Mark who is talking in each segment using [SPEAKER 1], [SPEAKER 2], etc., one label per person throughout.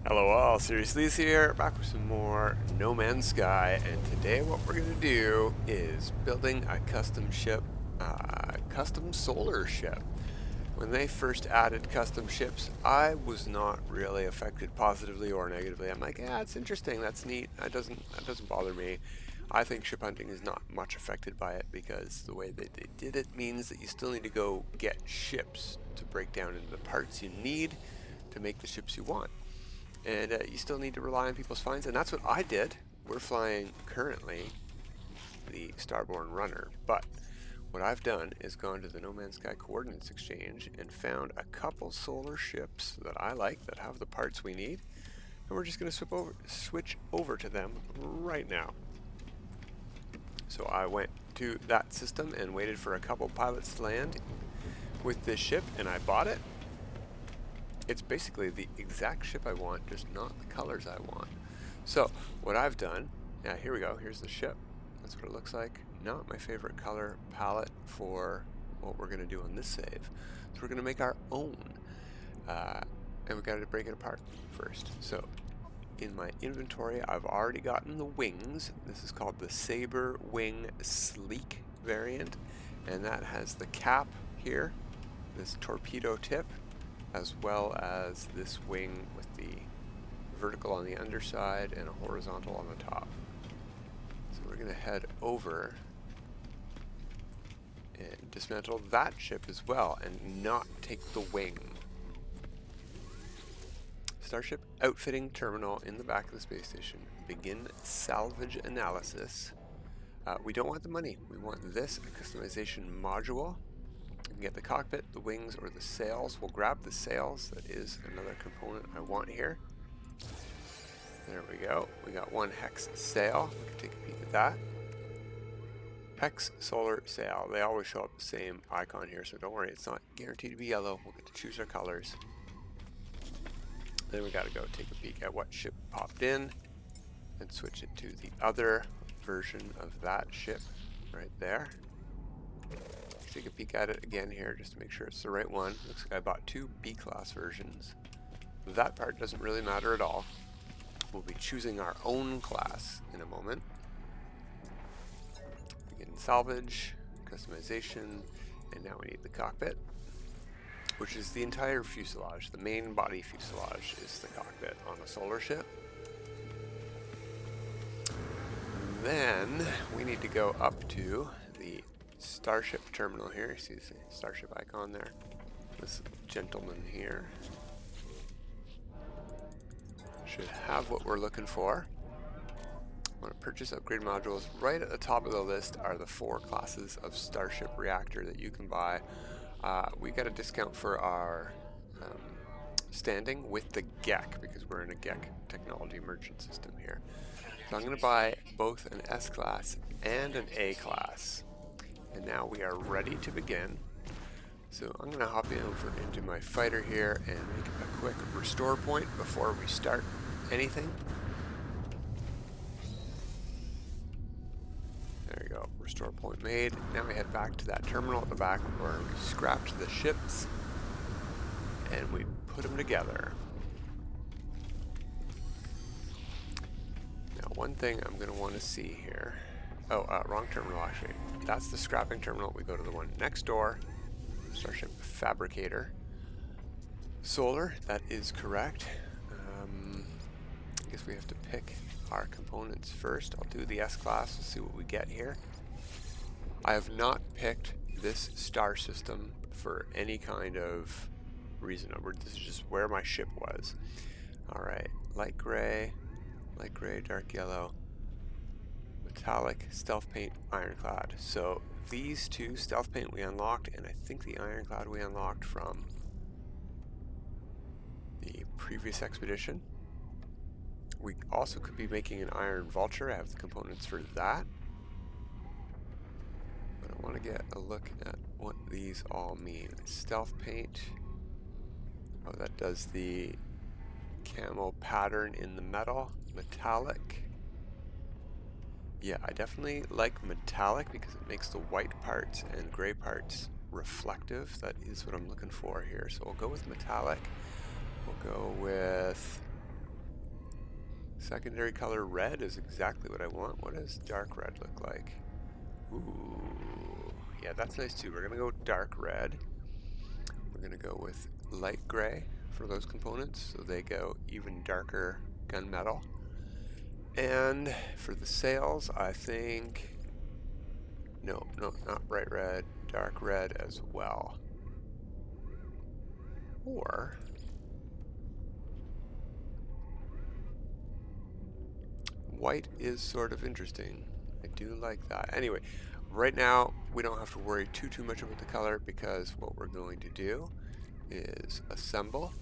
[SPEAKER 1] Hello all, Seriously here, back with some more No Man's Sky, and today what we're going to do is building a custom ship, custom solar ship. When they first added custom ships, I was not really affected positively or negatively. I'm like, yeah, it's interesting, that's neat, that doesn't bother me. I think ship hunting is not much affected by it because the way that they did it means that you still need to go get ships to break down into the parts you need to make the ships you want. And you still need to rely on people's finds, and that's what I did. We're flying currently the Starborn Runner, but what I've done is gone to the No Man's Sky Coordinates Exchange and found a couple solar ships that I like that have the parts we need, and we're just going to switch over to them right now. So I went to that system and waited for a couple pilots to land with this ship, and I bought it. It's basically the exact ship I want, just not the colors I want. So what I've done, here we go, here's the ship. That's what it looks like. Not my favorite color palette for what we're going to do on this save. So we're going to make our own. And we've got to break it apart first. So in my inventory, I've already gotten the wings. This is called the Saber Wing Sleek variant. And that has the cap here, this torpedo tip, as well as this wing with the vertical on the underside and a horizontal on the top. So we're going to head over and dismantle that ship as well and not take the wing. Starship outfitting terminal in the back of the space station. Begin salvage analysis. We don't want the money. We want this customization module. We can get the cockpit, the wings, or the sails. We'll grab the sails. That is another component I want here. There we go. We got one hex sail. We can take a peek at that. Hex solar sail. They always show up the same icon here, so don't worry. It's not guaranteed to be yellow. We'll get to choose our colors. Then we got to go take a peek at what ship popped in and switch it to the other version of that ship right there. Take a peek at it again here just to make sure it's the right one. Looks like I bought two B-class versions. That part doesn't really matter at all. We'll be choosing our own class in a moment. Begin salvage, customization, and now we need the cockpit, which is the entire fuselage. The main body fuselage is the cockpit on a solar ship. And then we need to go up to the Starship terminal here. You see the Starship icon there? This gentleman here should have what we're looking for. I want to purchase upgrade modules. Right at the top of the list are the 4 classes of Starship reactor that you can buy. We got a discount for our standing with the GEC because we're in a GEC technology merchant system here. So I'm going to buy both an S class and an A class. And now we are ready to begin. So I'm going to hop into my fighter here and make a quick restore point before we start anything. There you go, restore point made. Now we head back to that terminal at the back where we scrapped the ships and we put them together. Now one thing I'm going to want to see here. Wrong terminal actually. That's the scrapping terminal. We go to the one next door. Starship Fabricator. Solar, that is correct. I guess we have to pick our components first. I'll do the S class and see what we get here. I have not picked this star system for any kind of reason. This is just where my ship was. Alright, light gray, dark yellow, metallic, stealth paint, ironclad. So these two, stealth paint we unlocked, and I think the ironclad we unlocked from the previous expedition. We also could be making an iron vulture. I have the components for that. But I want to get a look at what these all mean. Stealth paint. Oh, that does the camo pattern in the metal. Metallic. Yeah, I definitely like metallic because it makes the white parts and gray parts reflective. That is what I'm looking for here. So we'll go with metallic. We'll go with Secondary color red is exactly what I want. What does dark red look like? Ooh, yeah, that's nice too. We're gonna go dark red. We're gonna go with light gray for those components, so they go even darker gunmetal. And for the sails, I think, no, not bright red, dark red as well. Or white is sort of interesting. I do like that. Anyway, right now we don't have to worry too much about the color, because what we're going to do is assemble.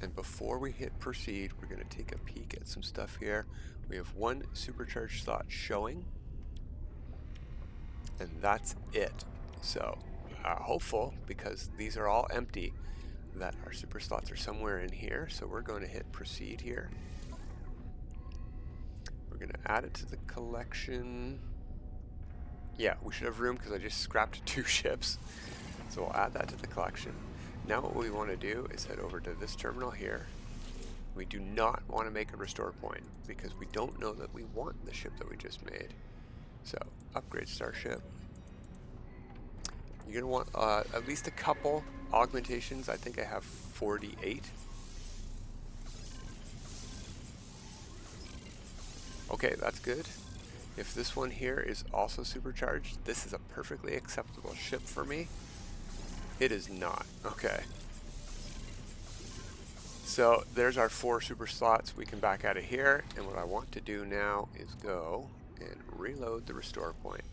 [SPEAKER 1] And before we hit proceed, we're going to take a peek at some stuff here. We have one supercharged slot showing, and that's it. So hopeful, because these are all empty, that our super slots are somewhere in here. So we're going to hit proceed here. We're going to add it to the collection. Yeah, we should have room because I just scrapped 2 ships. So we'll add that to the collection. Now what we want to do is head over to this terminal here. We do not want to make a restore point, because we don't know that we want the ship that we just made. So upgrade starship. You're going to want at least a couple augmentations. I think I have 48. Okay, that's good. If this one here is also supercharged, this is a perfectly acceptable ship for me. It is not. Okay. So there's our 4 super slots. We can back out of here, and what I want to do now is go and reload the restore point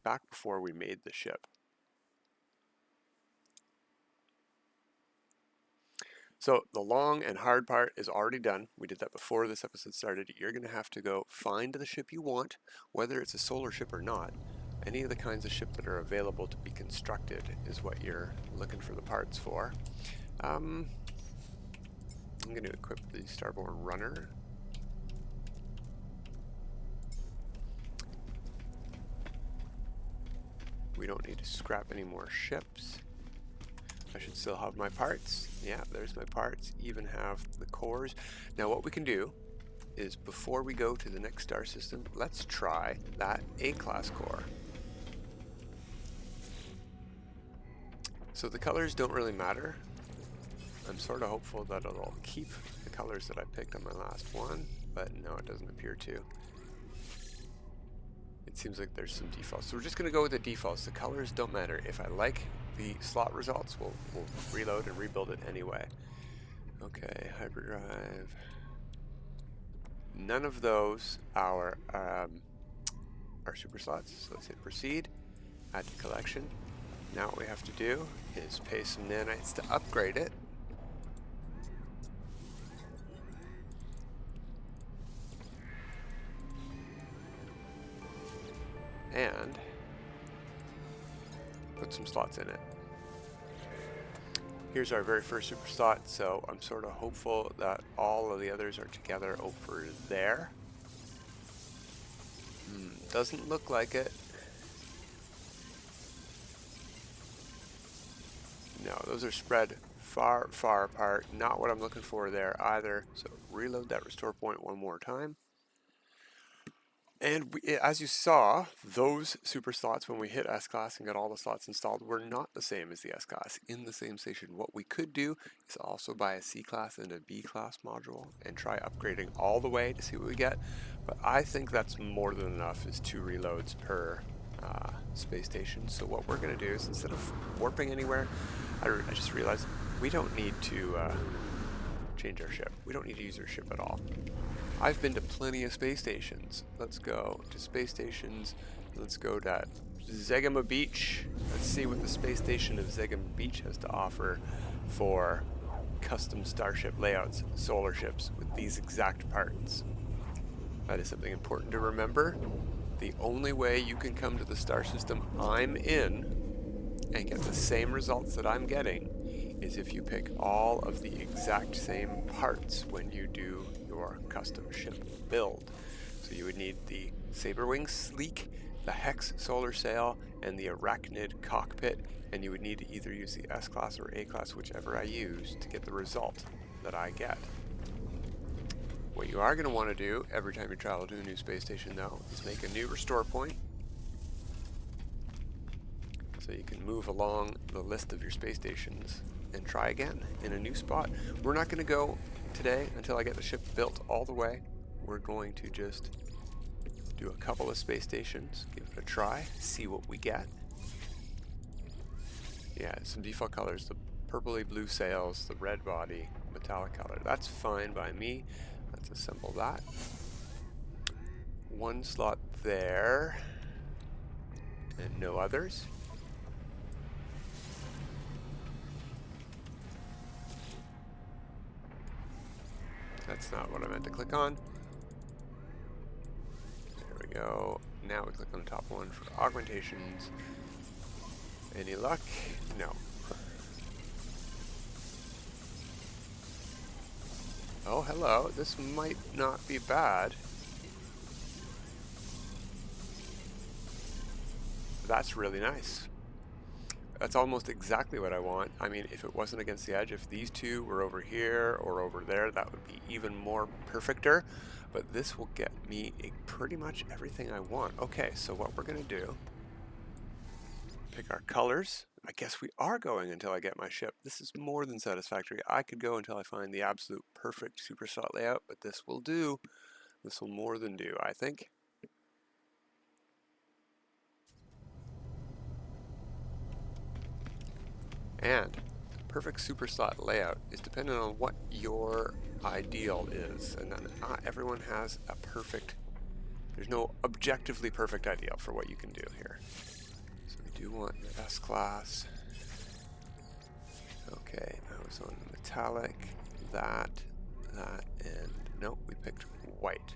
[SPEAKER 1] back before we made the ship. So the long and hard part is already done. We did that before this episode started. You're going to have to go find the ship you want, whether it's a solar ship or not. Any of the kinds of ship that are available to be constructed is what you're looking for the parts for. I'm going to equip the Starborn Runner. We don't need to scrap any more ships. I should still have my parts. Yeah, there's my parts. Even have the cores. Now what we can do is, before we go to the next star system, let's try that A-class core. So the colors don't really matter. I'm sort of hopeful that it'll keep the colors that I picked on my last one, but no, it doesn't appear to. It seems like there's some defaults. So we're just going to go with the defaults. The colors don't matter. If I like the slot results, we'll reload and rebuild it anyway. Okay, hyperdrive. None of those are super slots. So let's hit proceed, add to collection. Now what we have to do is pay some nanites to upgrade it. And put some slots in it. Here's our very first super slot, so I'm sort of hopeful that all of the others are together over there. Doesn't look like it. No, those are spread far, far apart. Not what I'm looking for there either. So reload that restore point one more time. And as you saw, those super slots, when we hit S-Class and got all the slots installed, were not the same as the S-Class in the same station. What we could do is also buy a C-Class and a B-Class module and try upgrading all the way to see what we get. But I think that's more than enough, is 2 reloads per space station. So what we're going to do is, instead of warping anywhere, I just realized we don't need to change our ship. We don't need to use our ship at all. I've been to plenty of space stations. Let's go to space stations. Let's go to Zegama Beach. Let's see what the space station of Zegama Beach has to offer for custom starship layouts, solar ships with these exact parts. That is something important to remember. The only way you can come to the star system I'm in and get the same results that I'm getting is if you pick all of the exact same parts when you do your custom ship build. So you would need the Saberwing Sleek, the Hex solar sail, and the Arachnid cockpit, and you would need to either use the S-Class or A-Class, whichever I use, to get the result that I get. What you are going to want to do every time you travel to a new space station, though, is make a new restore point. So you can move along the list of your space stations and try again in a new spot. We're not going to go today until I get the ship built all the way. We're going to just do a couple of space stations, give it a try, see what we get. Yeah, some default colors, the purpley blue sails, the red body, metallic color. That's fine by me. Let's assemble that. One slot there, and no others. That's not what I meant to click on. There we go. Now we click on the top one for augmentations. Any luck? No. Oh, hello. This might not be bad. That's really nice. That's almost exactly what I want. I mean, if it wasn't against the edge, if these two were over here or over there, that would be even more perfecter. But this will get me pretty much everything I want. Okay, so what we're going to do, pick our colors. I guess we are going until I get my ship. This is more than satisfactory. I could go until I find the absolute perfect super slot layout, but this will do. This will more than do, I think. And perfect super slot layout is dependent on what your ideal is, and then everyone has a perfect, there's no objectively perfect ideal for what you can do here. So we do want the S class. Okay, I was on the metallic, that, and no, we picked white.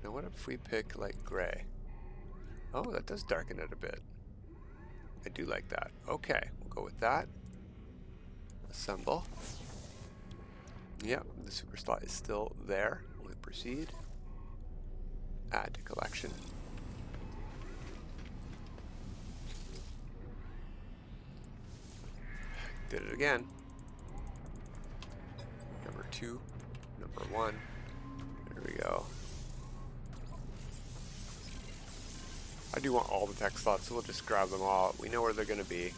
[SPEAKER 1] Now what if we pick like gray? Oh, that does darken it a bit. I do like that. Okay, we'll go with that. Assemble. Yep, the super slot is still there. We'll proceed. Add to collection. Did it again. Number 2, number 1. There we go. I do want all the tech slots, so we'll just grab them all. We know where they're going to be.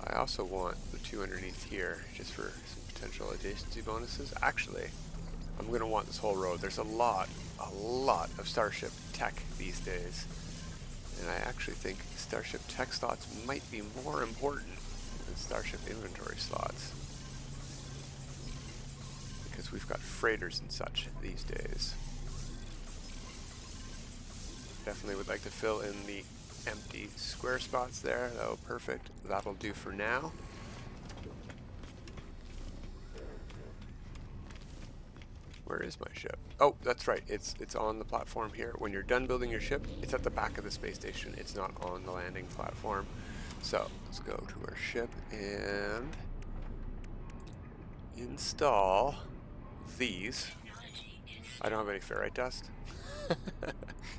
[SPEAKER 1] I also want the 2 underneath here, just for some potential adjacency bonuses. Actually, I'm going to want this whole row. There's a lot of Starship tech these days. And I actually think Starship tech slots might be more important than Starship inventory slots. Because we've got freighters and such these days. Definitely would like to fill in the empty square spots there. Oh, perfect. That'll do for now. Where is my ship? Oh, that's right. It's on the platform here. When you're done building your ship, it's at the back of the space station. It's not on the landing platform. So let's go to our ship and install these. I don't have any ferrite dust.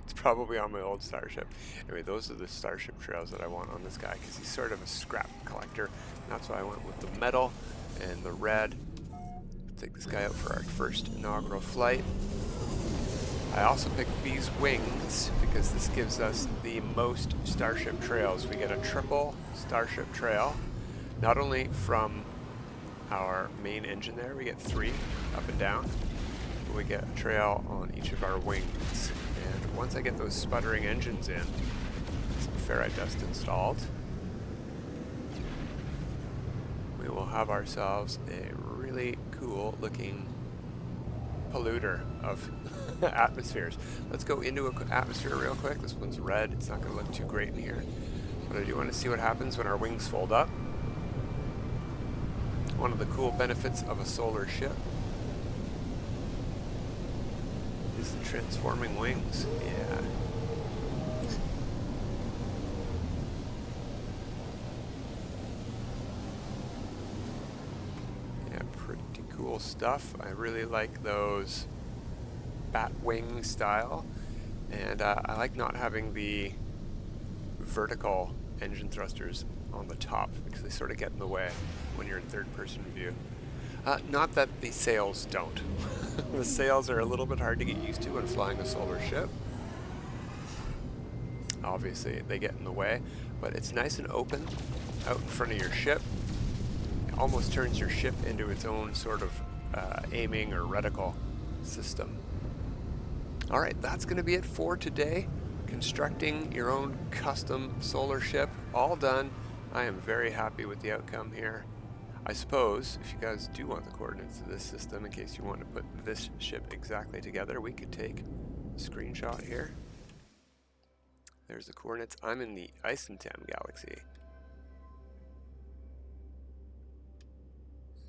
[SPEAKER 1] It's probably on my old Starship. Anyway, those are the Starship trails that I want on this guy because he's sort of a scrap collector. And that's why I went with the metal and the red. Let's take this guy out for our first inaugural flight. I also picked these wings because this gives us the most Starship trails. We get a triple Starship trail, not only from our main engine there, we get 3 up and down, but we get a trail on each of our wings. And once I get those sputtering engines in, some ferrite dust installed, we will have ourselves a really cool looking polluter of atmospheres. Let's go into an atmosphere real quick. This one's red. It's not going to look too great in here, but I do want to see what happens when our wings fold up. One of the cool benefits of a solar ship is the transforming wings. Yeah. Yeah, pretty cool stuff. I really like those bat wing style, and I like not having the vertical engine thrusters on the top because they sort of get in the way when you're in third-person view. Not that the sails don't. The sails are a little bit hard to get used to when flying a solar ship. Obviously, they get in the way, but it's nice and open out in front of your ship. It almost turns your ship into its own sort of aiming or reticle system. All right, that's going to be it for today. Constructing your own custom solar ship, all done. I am very happy with the outcome here. I suppose if you guys do want the coordinates of this system, in case you want to put this ship exactly together, we could take a screenshot here. There's the coordinates. I'm in the Icentem galaxy.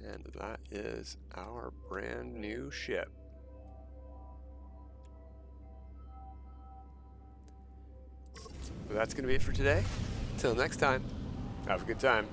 [SPEAKER 1] And that is our brand new ship. Well, that's going to be it for today. Until next time, have a good time.